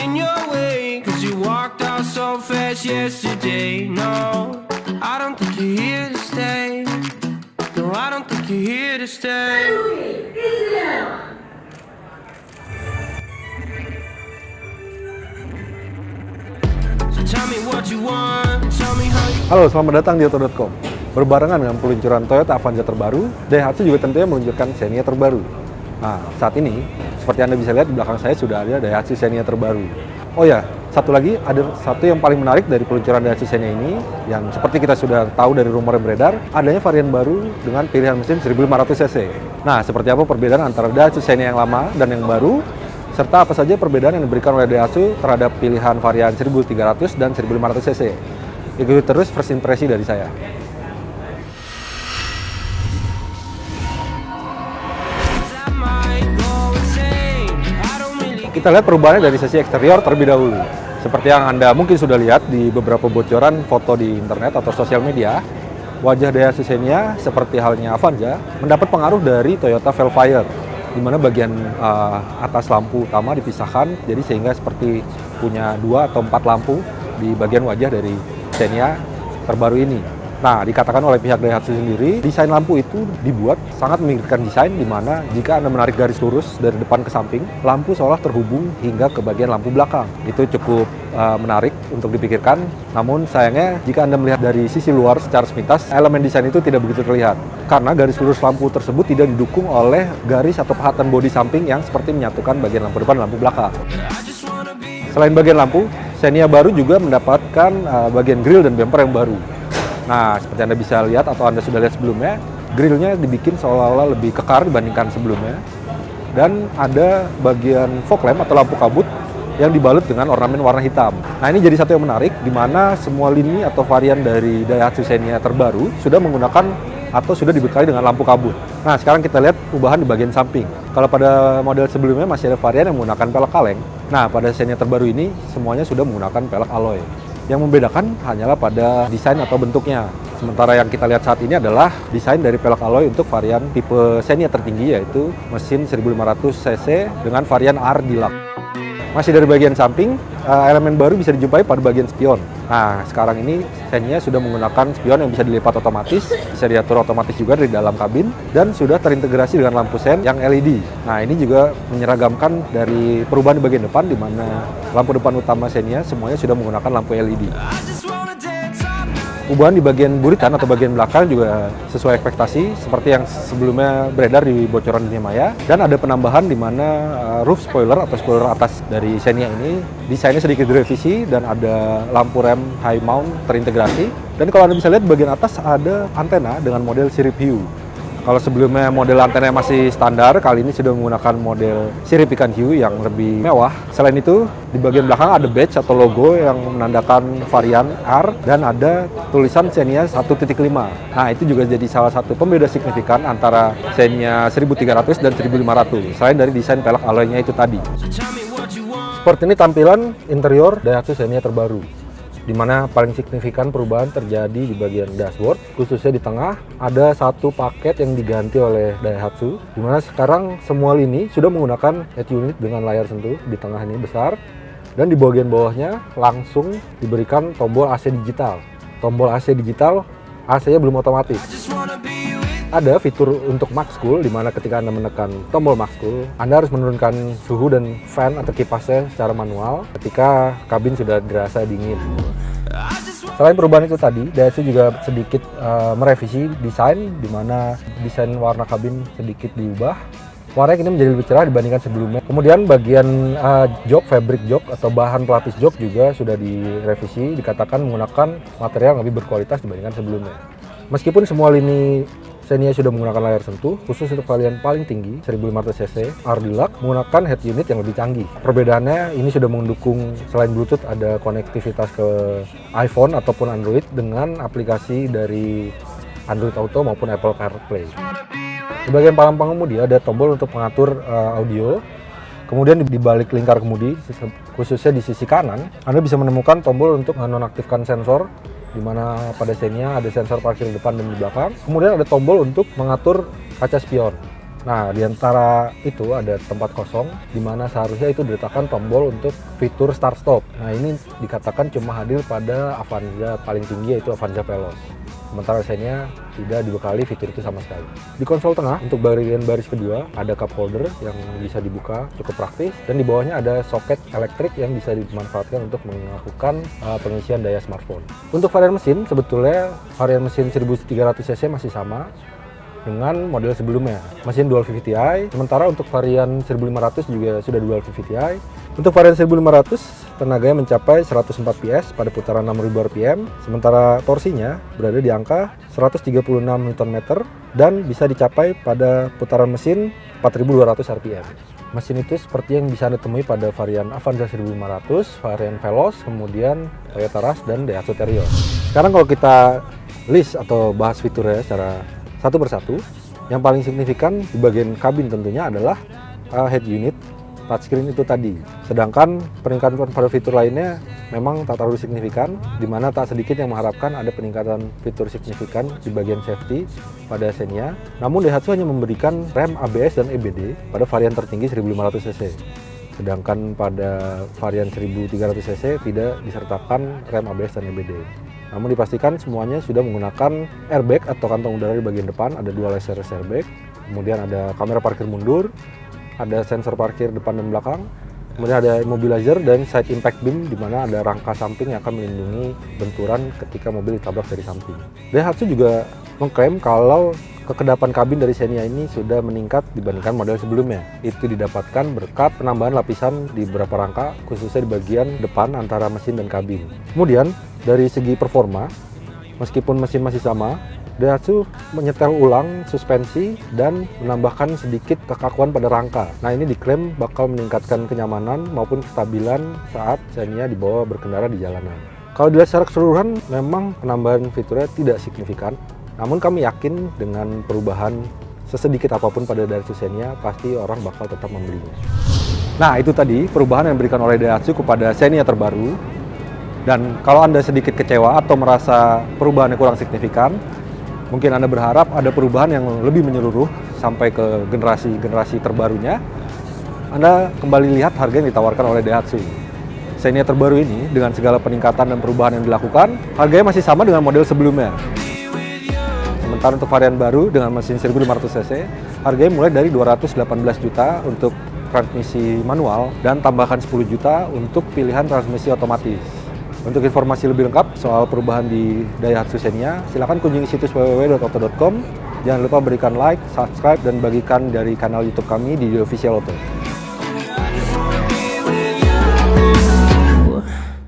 in your way, 'cause you walked out so fast yesterday. No, I don't think you're here to stay. No, I don't think you're here to stay. So tell me what you want, tell me how you. Halo, selamat datang di Auto.com. Berbarengan dengan peluncuran Toyota Avanza terbaru, Daihatsu juga tentunya meluncurkan Xenia terbaru. Nah, saat ini, seperti Anda bisa lihat di belakang saya sudah ada Daihatsu Xenia terbaru. Oh ya, satu lagi, ada satu yang paling menarik dari peluncuran Daihatsu Xenia ini, yang seperti kita sudah tahu dari rumor yang beredar, adanya varian baru dengan pilihan mesin 1500 cc. Nah, seperti apa perbedaan antara Daihatsu Xenia yang lama dan yang baru, serta apa saja perbedaan yang diberikan oleh Daihatsu terhadap pilihan varian 1300 dan 1500 cc. Ikuti terus first impresi dari saya. Kita lihat perubahannya dari sisi eksterior terlebih dahulu. Seperti yang Anda mungkin sudah lihat di beberapa bocoran foto di internet atau sosial media, wajah Daihatsu Xenia seperti halnya Avanza mendapat pengaruh dari Toyota Velfire, di mana bagian atas lampu utama dipisahkan, jadi sehingga seperti punya 2 atau 4 lampu di bagian wajah dari Xenia terbaru ini. Nah, dikatakan oleh pihak Daihatsu sendiri, desain lampu itu dibuat sangat memikirkan desain, di mana jika Anda menarik garis lurus dari depan ke samping, lampu seolah terhubung hingga ke bagian lampu belakang. Itu cukup menarik untuk dipikirkan, namun sayangnya jika Anda melihat dari sisi luar secara sepintas, elemen desain itu tidak begitu terlihat. Karena garis lurus lampu tersebut tidak didukung oleh garis atau pahatan bodi samping yang seperti menyatukan bagian lampu depan dan lampu belakang. Selain bagian lampu, Xenia baru juga mendapatkan bagian grill dan bumper yang baru. Nah, seperti Anda bisa lihat atau Anda sudah lihat sebelumnya, grillnya dibikin seolah-olah lebih kekar dibandingkan sebelumnya. Dan ada bagian fog lamp atau lampu kabut yang dibalut dengan ornamen warna hitam. Nah, ini jadi satu yang menarik, di mana semua lini atau varian dari Daihatsu Xenia terbaru sudah menggunakan atau sudah dibekali dengan lampu kabut. Nah, sekarang kita lihat perubahan di bagian samping. Kalau pada model sebelumnya masih ada varian yang menggunakan pelek kaleng. Nah, pada Xenia terbaru ini semuanya sudah menggunakan pelek alloy. Yang membedakan hanyalah pada desain atau bentuknya. Sementara yang kita lihat saat ini adalah desain dari pelek alloy untuk varian tipe Xenia tertinggi, yaitu mesin 1500 cc dengan varian R Deluxe. Masih dari bagian samping, elemen baru bisa dijumpai pada bagian spion. Nah, sekarang ini Xenia sudah menggunakan spion yang bisa dilipat otomatis, bisa diatur otomatis juga dari dalam kabin, dan sudah terintegrasi dengan lampu sen yang LED. Nah, ini juga menyeragamkan dari perubahan di bagian depan, di mana lampu depan utama Xenia semuanya sudah menggunakan lampu LED. Perubahan di bagian buritan atau bagian belakang juga sesuai ekspektasi, seperti yang sebelumnya beredar di bocoran dunia maya. Dan ada penambahan di mana roof spoiler atau spoiler atas dari Xenia ini desainnya sedikit direvisi dan ada lampu rem high mount terintegrasi. Dan kalau Anda bisa lihat bagian atas ada antena dengan model sirip hiu. Kalau sebelumnya model antena masih standar, kali ini sudah menggunakan model sirip ikan hiu yang lebih mewah. Selain itu, di bagian belakang ada badge atau logo yang menandakan varian R dan ada tulisan Xenia 1.5. Nah, itu juga jadi salah satu pembeda signifikan antara Xenia 1300 dan 1500, selain dari desain pelek alloy-nya itu tadi. Seperti ini tampilan interior Daihatsu Xenia terbaru, di mana paling signifikan perubahan terjadi di bagian dashboard, khususnya di tengah ada satu paket yang diganti oleh Daihatsu, di mana sekarang semua lini sudah menggunakan head unit dengan layar sentuh di tengah ini besar, dan di bagian bawahnya langsung diberikan tombol AC digital. Tombol AC digital, AC-nya belum otomatis. Ada fitur untuk max cool, di mana ketika Anda menekan tombol max cool, Anda harus menurunkan suhu dan fan atau kipasnya secara manual ketika kabin sudah dirasa dingin. Selain perubahan itu tadi, Daihatsu juga sedikit merevisi desain, di mana desain warna kabin sedikit diubah. Warnanya kini menjadi lebih cerah dibandingkan sebelumnya. Kemudian bagian jok, fabric jok atau bahan pelapis jok juga sudah direvisi, dikatakan menggunakan material yang lebih berkualitas dibandingkan sebelumnya. Meskipun semua lini Xenia sudah menggunakan layar sentuh, khusus untuk varian paling tinggi 1500 cc R Deluxe menggunakan head unit yang lebih canggih. Perbedaannya ini sudah mendukung, selain Bluetooth, ada konektivitas ke iPhone ataupun Android dengan aplikasi dari Android Auto maupun Apple CarPlay. Di bagian palang pengemudi ada tombol untuk mengatur audio. Kemudian di balik lingkar kemudi, khususnya di sisi kanan, Anda bisa menemukan tombol untuk menonaktifkan sensor, di mana pada Xenia ada sensor parkir di depan dan di belakang. Kemudian ada tombol untuk mengatur kaca spion. Nah, di antara itu ada tempat kosong di mana seharusnya itu diletakkan tombol untuk fitur start stop. Nah, ini dikatakan cuma hadir pada Avanza paling tinggi, yaitu Avanza Veloz. Sementara Xenia tidak dibekali fitur itu sama sekali. Di konsol tengah untuk bagian baris kedua ada cup holder yang bisa dibuka, cukup praktis, dan di bawahnya ada soket elektrik yang bisa dimanfaatkan untuk melakukan pengisian daya smartphone. Untuk varian mesin, sebetulnya varian mesin 1300cc masih sama dengan model sebelumnya, mesin dual VVT-i. Sementara untuk varian 1500 juga sudah dual VVT-i. Untuk varian 1500 tenaganya mencapai 104 PS pada putaran 6000 rpm, sementara torsinya berada di angka 136 Nm dan bisa dicapai pada putaran mesin 4200 rpm. Mesin itu seperti yang bisa Anda temui pada varian Avanza 1500, varian Veloz, kemudian Toyota Rush dan Daihatsu Terios. Sekarang kalau kita list atau bahas fiturnya secara satu persatu, yang paling signifikan di bagian kabin tentunya adalah head unit touchscreen itu tadi. Sedangkan peningkatan pada fitur lainnya memang tak terlalu signifikan, di mana tak sedikit yang mengharapkan ada peningkatan fitur signifikan di bagian safety pada Xenia. Namun Daihatsu hanya memberikan rem ABS dan EBD pada varian tertinggi 1500cc. Sedangkan pada varian 1300cc tidak disertakan rem ABS dan EBD. Namun dipastikan semuanya sudah menggunakan airbag atau kantong udara di bagian depan, ada dual laser airbag, kemudian ada kamera parkir mundur, ada sensor parkir depan dan belakang, kemudian ada immobilizer dan side impact beam di mana ada rangka samping yang akan melindungi benturan ketika mobil ditabrak dari samping. Daihatsu juga mengklaim kalau kekedapan kabin dari Xenia ini sudah meningkat dibandingkan model sebelumnya. Itu didapatkan berkat penambahan lapisan di beberapa rangka, khususnya di bagian depan antara mesin dan kabin. Kemudian dari segi performa, meskipun mesin masih sama, Daihatsu menyetel ulang suspensi dan menambahkan sedikit kekakuan pada rangka. Nah, ini diklaim bakal meningkatkan kenyamanan maupun kestabilan saat Xenia dibawa berkendara di jalanan. Kalau dilihat secara keseluruhan, memang penambahan fiturnya tidak signifikan. Namun kami yakin dengan perubahan sesedikit apapun pada Daihatsu Xenia, pasti orang bakal tetap membelinya. Nah, itu tadi perubahan yang diberikan oleh Daihatsu kepada Xenia terbaru. Dan kalau Anda sedikit kecewa atau merasa perubahannya kurang signifikan, mungkin Anda berharap ada perubahan yang lebih menyeluruh sampai ke generasi terbarunya. Anda kembali lihat harga yang ditawarkan oleh Daihatsu. Xenia terbaru ini dengan segala peningkatan dan perubahan yang dilakukan, harganya masih sama dengan model sebelumnya. Sementara untuk varian baru dengan mesin 1500cc, harganya mulai dari 218 juta untuk transmisi manual dan tambahkan 10 juta untuk pilihan transmisi otomatis. Untuk informasi lebih lengkap soal perubahan di Daihatsu Xenia, silakan kunjungi situs www.auto.com. Jangan lupa berikan like, subscribe, dan bagikan dari kanal YouTube kami di The Official Auto.